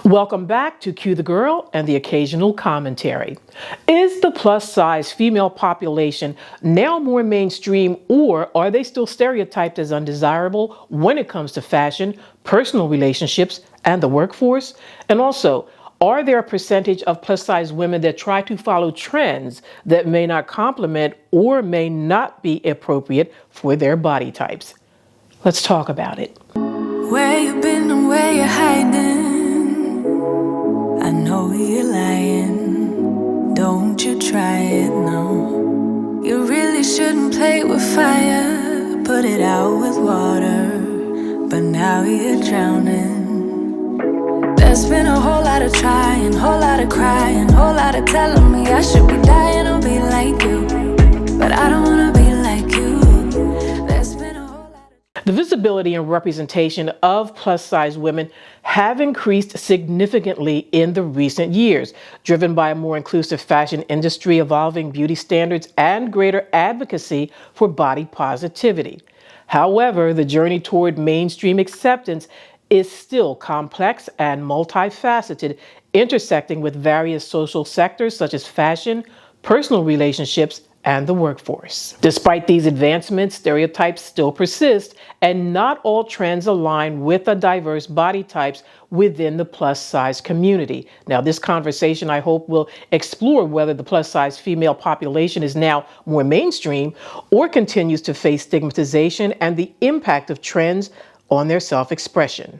Welcome back to Cue the Girl and the Occasional Commentary. Is the plus-size female population now more mainstream, or are they still stereotyped as undesirable when it comes to fashion, personal relationships, and the workforce? And also, are there a percentage of plus-size women that try to follow trends that may not complement or may not be appropriate for their body types? Let's talk about it. Where you been and where you hiding? I know you're lying. Don't you try it, no. You really shouldn't play with fire. Put it out with water. But now you're drowning. There's been a whole lot of trying, whole lot of crying, whole lot of telling me I should be dying or be like you. But I don't wanna be like you. There's been a whole lot of... The visibility and representation of plus-size women have increased significantly in the recent years, driven by a more inclusive fashion industry, evolving beauty standards, and greater advocacy for body positivity. However, the journey toward mainstream acceptance is still complex and multifaceted, intersecting with various social sectors such as fashion, personal relationships, and the workforce. Despite these advancements, stereotypes still persist, and not all trends align with the diverse body types within the plus-size community. Now, this conversation, I hope, will explore whether the plus-size female population is now more mainstream or continues to face stigmatization and the impact of trends on their self-expression.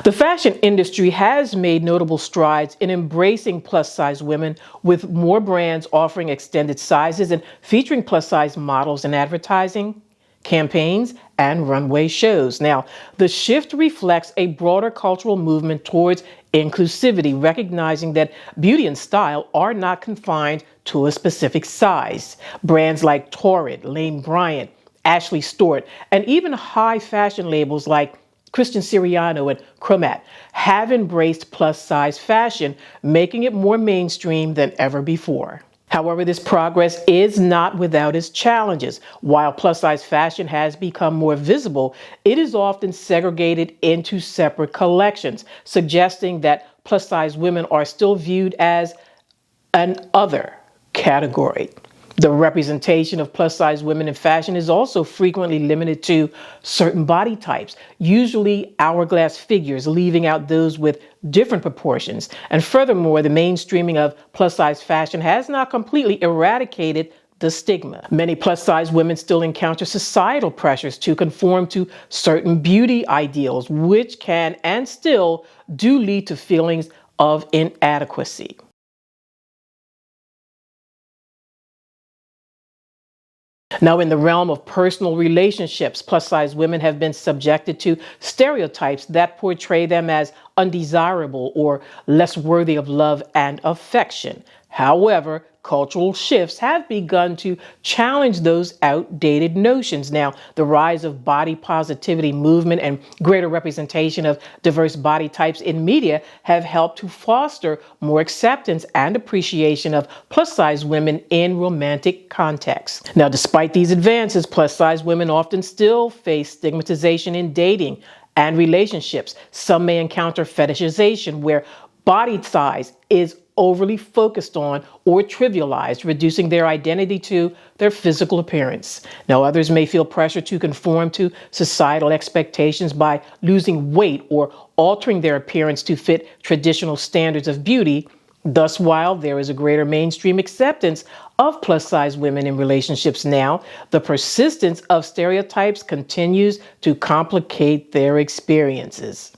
The fashion industry has made notable strides in embracing plus-size women, with more brands offering extended sizes and featuring plus-size models in advertising, campaigns, and runway shows. Now, the shift reflects a broader cultural movement towards inclusivity, recognizing that beauty and style are not confined to a specific size. Brands like Torrid, Lane Bryant, Ashley Stewart, and even high fashion labels like Christian Siriano and Chromat have embraced plus-size fashion, making it more mainstream than ever before. However, this progress is not without its challenges. While plus-size fashion has become more visible, it is often segregated into separate collections, suggesting that plus-size women are still viewed as an other category. The representation of plus-size women in fashion is also frequently limited to certain body types, usually hourglass figures, leaving out those with different proportions. And furthermore, the mainstreaming of plus-size fashion has not completely eradicated the stigma. Many plus-size women still encounter societal pressures to conform to certain beauty ideals, which can and still do lead to feelings of inadequacy. Now, in the realm of personal relationships, plus-size women have been subjected to stereotypes that portray them as undesirable or less worthy of love and affection. However, cultural shifts have begun to challenge those outdated notions. Now, the rise of body positivity movement and greater representation of diverse body types in media have helped to foster more acceptance and appreciation of plus-size women in romantic contexts. Now, despite these advances, plus-size women often still face stigmatization in dating and relationships. Some may encounter fetishization, where body size is overly focused on or trivialized, reducing their identity to their physical appearance. Now, others may feel pressure to conform to societal expectations by losing weight or altering their appearance to fit traditional standards of beauty. Thus, while there is a greater mainstream acceptance of plus-size women in relationships now, the persistence of stereotypes continues to complicate their experiences.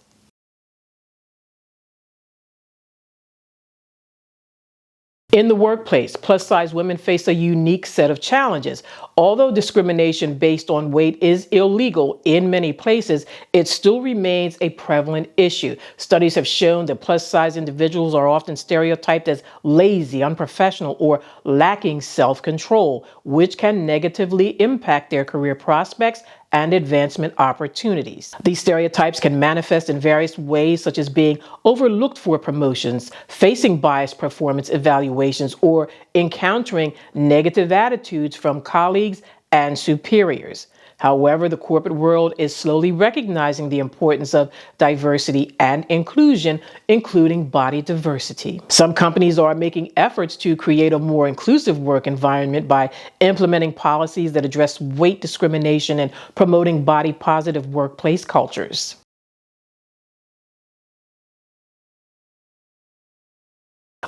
In the workplace, plus-size women face a unique set of challenges. Although discrimination based on weight is illegal in many places, it still remains a prevalent issue. Studies have shown that plus-size individuals are often stereotyped as lazy, unprofessional, or lacking self-control, which can negatively impact their career prospects and advancement opportunities. These stereotypes can manifest in various ways, such as being overlooked for promotions, facing biased performance evaluations, or encountering negative attitudes from colleagues and superiors. However, the corporate world is slowly recognizing the importance of diversity and inclusion, including body diversity. Some companies are making efforts to create a more inclusive work environment by implementing policies that address weight discrimination and promoting body-positive workplace cultures.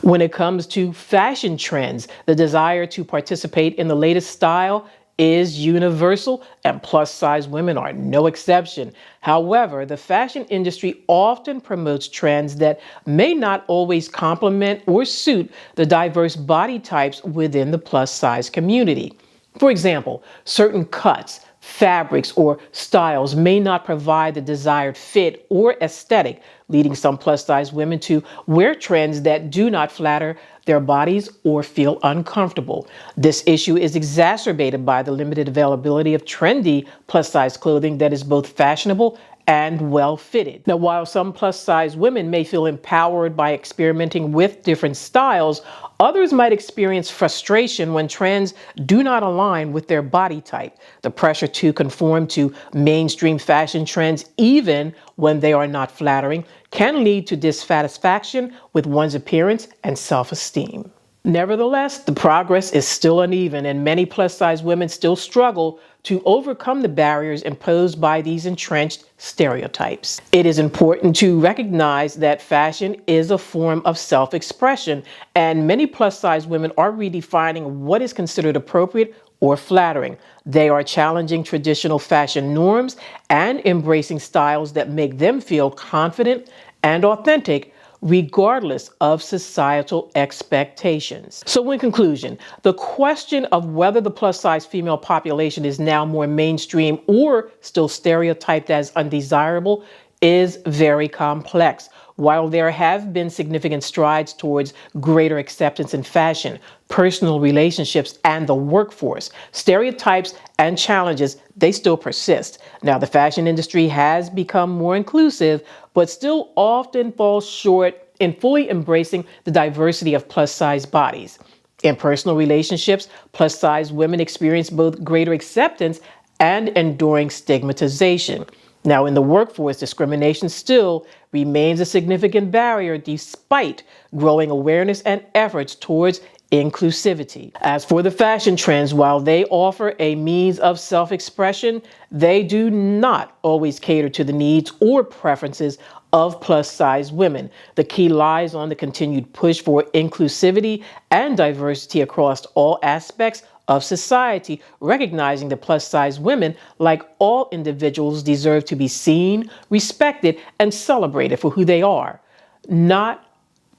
When it comes to fashion trends, the desire to participate in the latest style is universal, and plus-size women are no exception. However, the fashion industry often promotes trends that may not always complement or suit the diverse body types within the plus-size community. For example, certain cuts, fabrics, or styles may not provide the desired fit or aesthetic, leading some plus-size women to wear trends that do not flatter their bodies or feel uncomfortable. This issue is exacerbated by the limited availability of trendy plus-size clothing that is both fashionable and well-fitted. Now, while some plus-size women may feel empowered by experimenting with different styles, others might experience frustration when trends do not align with their body type. The pressure to conform to mainstream fashion trends, even when they are not flattering, can lead to dissatisfaction with one's appearance and self-esteem. Nevertheless, the progress is still uneven, and many plus-size women still struggle to overcome the barriers imposed by these entrenched stereotypes. It is important to recognize that fashion is a form of self-expression, and many plus-size women are redefining what is considered appropriate or flattering. They are challenging traditional fashion norms and embracing styles that make them feel confident and authentic, regardless of societal expectations. So in conclusion, the question of whether the plus-size female population is now more mainstream or still stereotyped as undesirable is very complex. While there have been significant strides towards greater acceptance in fashion, personal relationships, and the workforce, stereotypes and challenges, they still persist. Now, the fashion industry has become more inclusive, but still often falls short in fully embracing the diversity of plus-size bodies. In personal relationships, plus-size women experience both greater acceptance and enduring stigmatization. Now, in the workforce, discrimination still remains a significant barrier despite growing awareness and efforts towards inclusivity. As for the fashion trends, while they offer a means of self-expression, they do not always cater to the needs or preferences of plus-size women. The key lies on the continued push for inclusivity and diversity across all aspects of society, recognizing that plus-size women, like all individuals, deserve to be seen, respected, and celebrated for who they are, not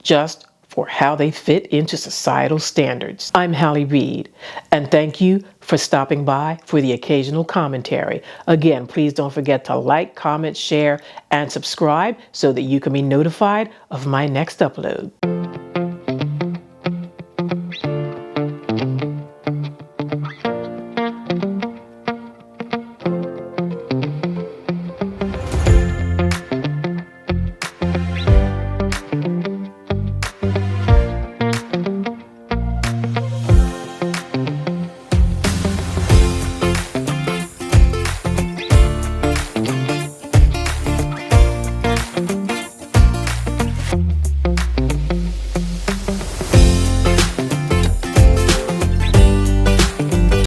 just for how they fit into societal standards. I'm Hallie Reed, and thank you for stopping by for the occasional commentary. Again, please don't forget to like, comment, share, and subscribe so that you can be notified of my next upload.